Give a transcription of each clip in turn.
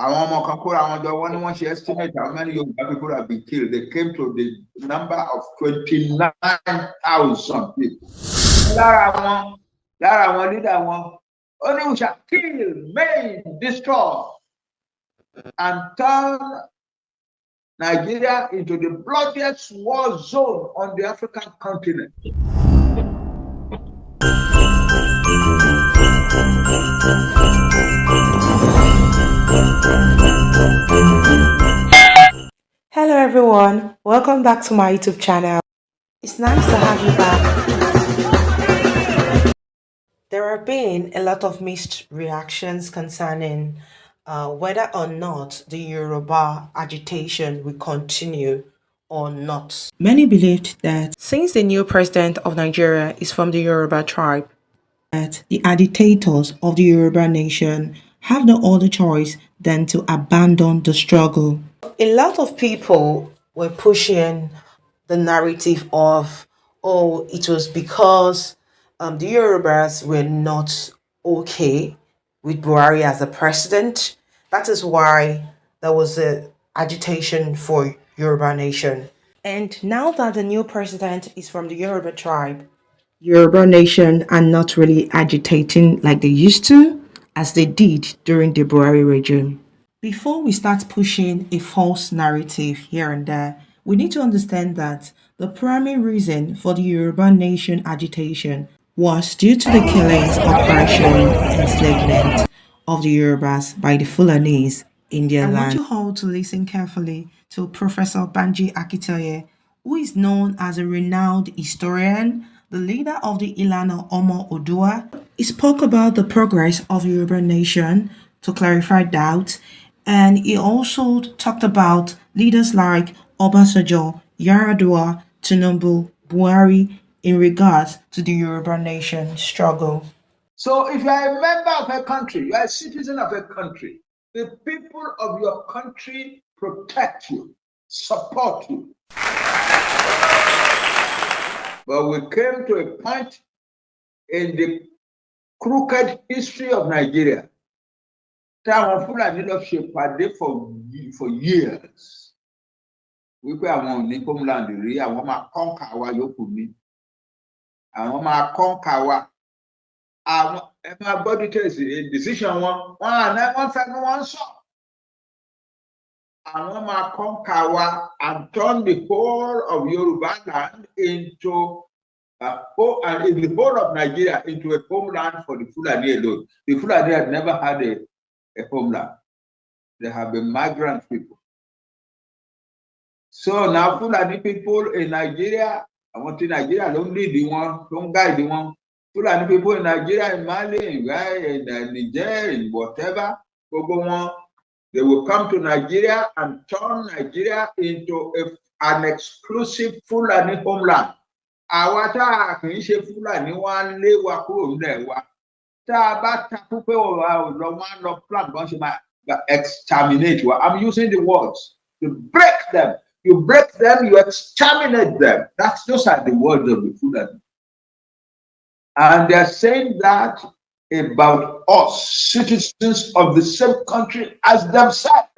Àwọn ọmọ kan kóra wọn jọ wọ́n ní wọ́n ṣe estimate how many Yoruba people have been killed. They came to the number of 29,000 people. Lára wọn leader wọn, only we shall kill, maim, destroy, and turn Nigeria into the bloodiest war zone on the African continent. Hello everyone, welcome back to my YouTube channel. It's nice to have you back. There have been a lot of mixed reactions concerning whether or not the Yoruba agitation will continue or not. Many believed that since the new president of Nigeria is from the Yoruba tribe, that the agitators of the Yoruba nation have no other choice than to abandon the struggle. A lot of people were pushing the narrative of, oh, it was because the Yorubas were not okay with Buhari as a president. That is why there was a agitation for Yoruba nation. And now that the new president is from the Yoruba tribe, Yoruba nation are not really agitating like they used to, as they did during the Buhari regime. Before we start pushing a false narrative here and there, we need to understand that the primary reason for the Yoruba nation agitation was due to the killings, oppression, and enslavement of the Yorubas by the Fulanese in their land. I want you all to listen carefully to Professor Banji Akintoye, who is known as a renowned historian, the leader of the Ilana Omo Odua. He spoke about the progress of the Yoruba nation to clarify doubts, and he also talked about leaders like Obasanjo, Yaradua, Tinubu, Buhari in regards to the Yoruba nation struggle. So if you are a member of a country, you are a citizen of a country, the people of your country protect you, support you. But we came to a point in the crooked history of Nigeria táwọn Fúlàní lọ ṣèpàdé for years wípé àwọn ò ní homeland rí, àwọn máa kọ́ńkà wa yòókù ní, àwọn máa kọ́ńkà wa, àwọn ẹ máa gbọ́ details decision wọn fẹ́nu wọn sọ, àwọn máa kọ́ńkà wa and turn the whole of Yoruba land into and the whole of Nigeria into a homeland for the Fulani alone. The Fulani had never had a homeland. They have been migrant people. So now Fulani people in Nigeria, I want in Nigeria, don't lead the one, don't guide the one. Fulani people in Nigeria, in Mali, in Niger, in whatever, they will come to Nigeria and turn Nigeria into an exclusive Fulani homeland. Àwa tá a kì í ṣe Fúlàní wá lé wa kúrò nílẹ̀ wa, tá a bá takú pé wọ́n lọ plan bọ́n ṣe máa exterminate wa. I'm using the words to break them. You break them, you exterminate them. Those are the words of the Fulani. And they're saying that about us, citizens of the same country as themselves.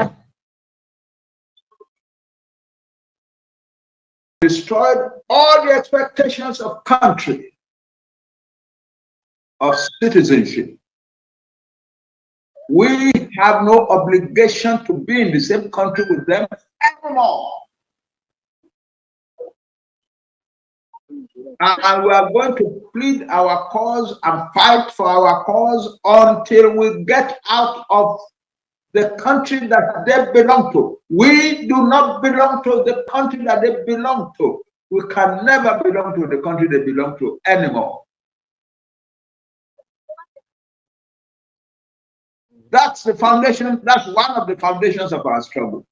Destroyed all the expectations of country, of citizenship. We have no obligation to be in the same country with them anymore. And we are going to plead our cause and fight for our cause until we get out of the country that they belong to. We do not belong to the country that they belong to. We can never belong to the country they belong to anymore. That's the foundation, that's one of the foundations of our struggle.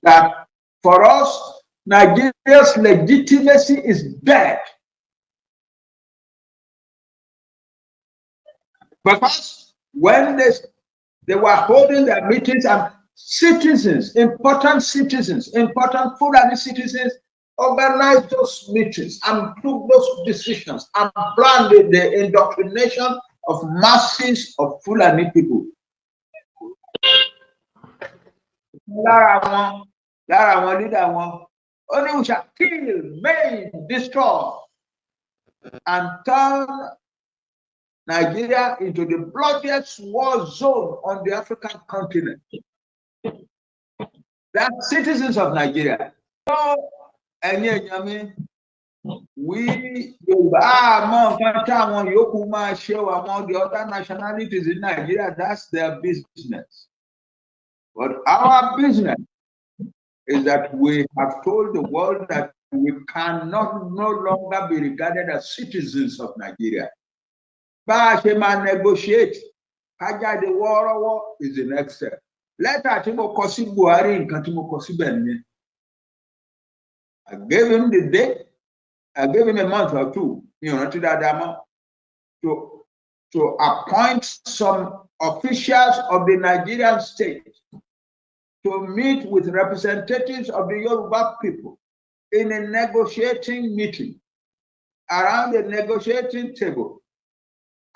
That for us, Nigeria's legitimacy is dead. Because when they were holding their meetings and citizens, important Fulani citizens organized those meetings and took those decisions and planned the indoctrination of masses of Fulani people. lára wọn leader wọn, only we shall kill, maim, destroy, and turn Nigeria into the bloodiest war zone on the African continent. That's citizens of Nigeria. So, we among the other nationalities in Nigeria, that's their business. But our business is that we have told the world that we cannot no longer be regarded as citizens of Nigeria. But negotiate. The war is the next step. Letter Buhari in I gave him the date. I gave him a month or two, to appoint some officials of the Nigerian state to meet with representatives of the Yoruba people in a negotiating meeting around the negotiating table,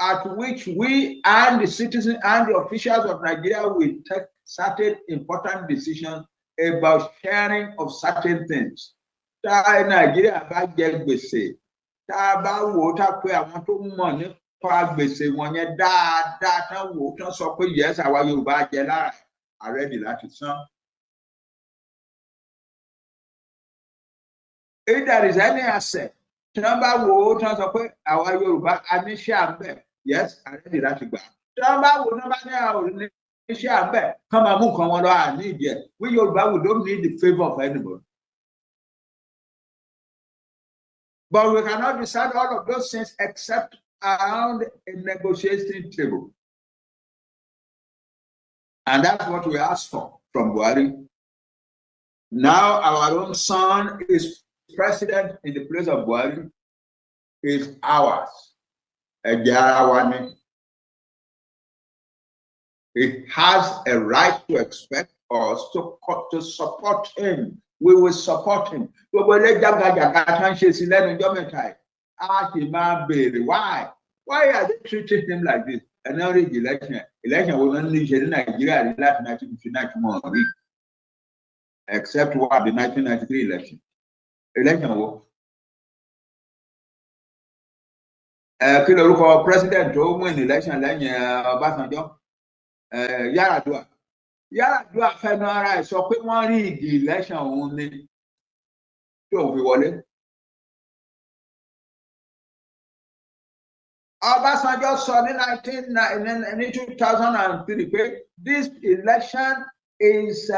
at which we and the citizens and the officials of Nigeria will take certain important decisions about sharing of certain things. Nigeria bá jẹ gbèsè, tá a bá wò ó tá pé àwọn tó mọ̀ nípa gbèsè wọn yẹn dáadáa tán wò ó tán sọ pé yes àwa Yorùbá jẹ lára àrẹ́dì láti san. If there is any asset, tí wọ́n bá wò ó tán sọ pé àwa Yorùbá a ní ṣe à ń bẹ̀, yes àrẹ́dì láti gbà. Tí wọ́n bá wò ó tán bá ní àwọn ní ṣe à ń bẹ̀, kán máa mú nǹkan wọn lọ àní ìdí ẹ̀. We Yorùbá, we don't need the favour of anybody. But we cannot decide all of those things except around a negotiating table. And that's what we asked for from Buhari. Now our own son is president in the place of Buhari. Is ours. He has a right to expect us to support him. We will support him. Why? Why are they treating him like this? And now the election will only in Nigeria in 1959, except what the 1993 election. Election president to win election Obasanjo, Yaradua. Yaradua fẹ́ràn sọ pé wọ́n rí ìdí election òun ni tí òun fi wọlé. Obasanjo sọ ní 2003 pé this election is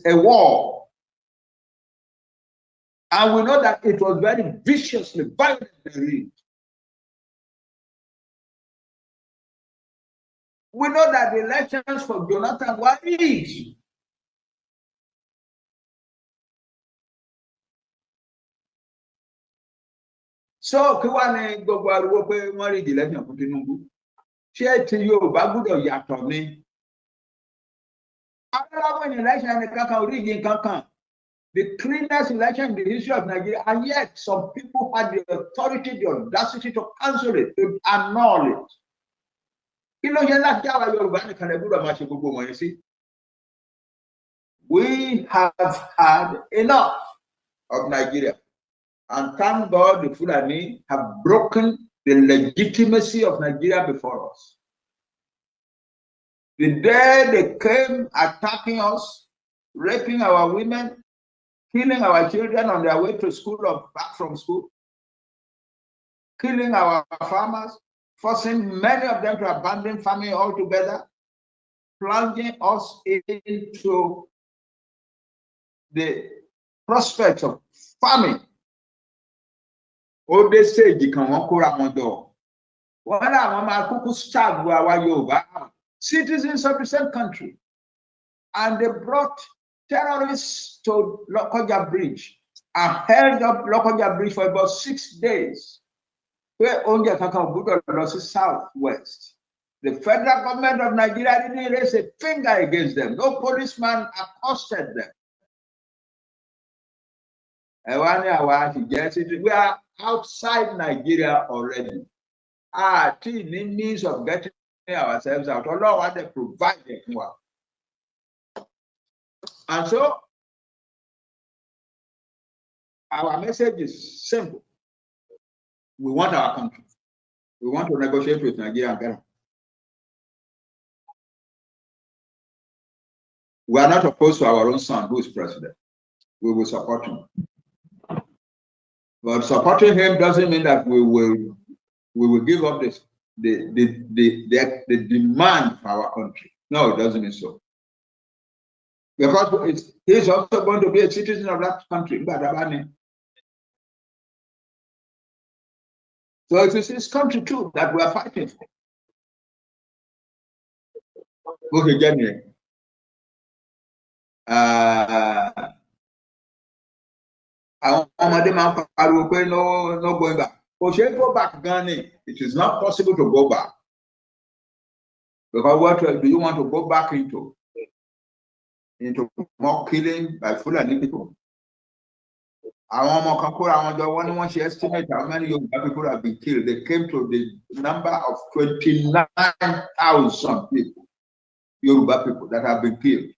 a war, and we know that it was very viciously, violently rigged. We know that the elections for Jonathan were rigged. So, kí wá ní gbogbo ariwo pé wọ́n rig election fún Tinubu? Ṣé ti Yorùbá gbọ́dọ̀ yàtọ̀ ni? Àwọn election ni kankan rig kankan. The cleanest election in the history of Nigeria, and yet some people had the authority, the audacity to cancel it, to annul it. We have had enough of Nigeria, and thank God the Fulani have broken the legitimacy of Nigeria before us. The day they came attacking us, raping our women, killing our children on their way to school or back from school, killing our farmers, forcing many of them to abandon farming altogether, plunging us into the prospect of famine. All they say, you can walk around the door. Citizens of the same country, and they brought terrorists to Lokoja Bridge and held up Lokoja Bridge for about 6 days. Where only southwest. The federal government of Nigeria didn't raise a finger against them. No policeman accosted them. We are outside Nigeria already. The means of getting ourselves out. Although what they provide for. And so our message is simple. We want our country. We want to negotiate with Nigeria and Ghana. We are not opposed to our own son who is president. We will support him. But supporting him doesn't mean that we will give up the demand for our country. No, it doesn't mean so. Because he's also going to be a citizen of that country. So it is his country too that we are fighting for. Okay, Jenny. Àwọn ọmọdé máa ń pariwo pé no going back. Kò ṣeé go back gan ni. It is not possible to go back. Because what do you want to go back into? Into more killing by Fulani people? Àwọn ọmọ kan kóra àwọn jọ wọ́n ní wọ́n ṣe estimate how many Yoruba people have been killed. They came to the number of 29,000 people, Yoruba people that have been killed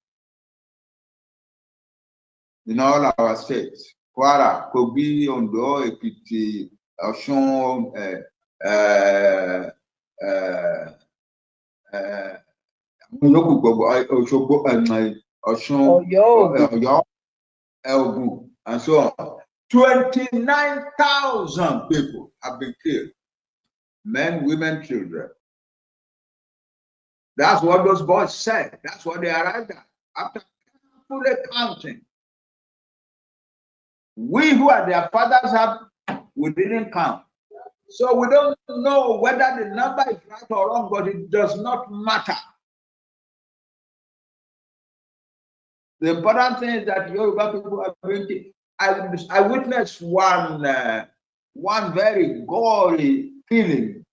in all our states. Kwara, Kogi, Ondo, Ekiti, Osun, Oyo, Ogun, and so on. 29,000 people have been killed. Men, women, children. That's what those boys said. That's what they arrived at. After carefully counting. We who are their fathers we didn't count. So we don't know whether the number is right or wrong, but it does not matter. The important thing is that Yoruba people are going. I witnessed one very gory killing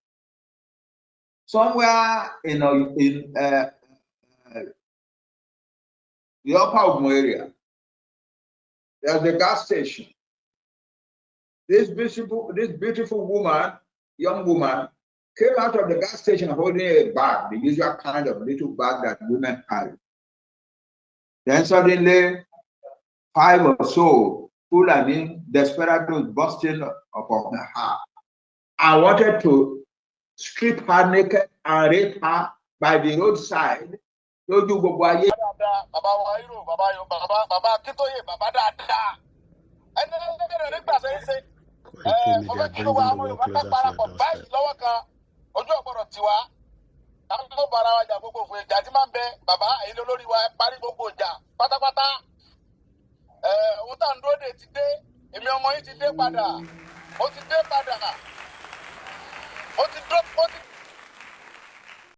somewhere in the upper Ogun area. There's a gas station. This beautiful woman, young woman, came out of the gas station holding a bag, the usual kind of little bag that women carry. Then suddenly, 5 or so Fulani desperados busting upon her. I wanted to strip her naked and rape her by the roadside. Baba Akintoye, Baba Dada. And then Media bringing the world closer to your doorstep.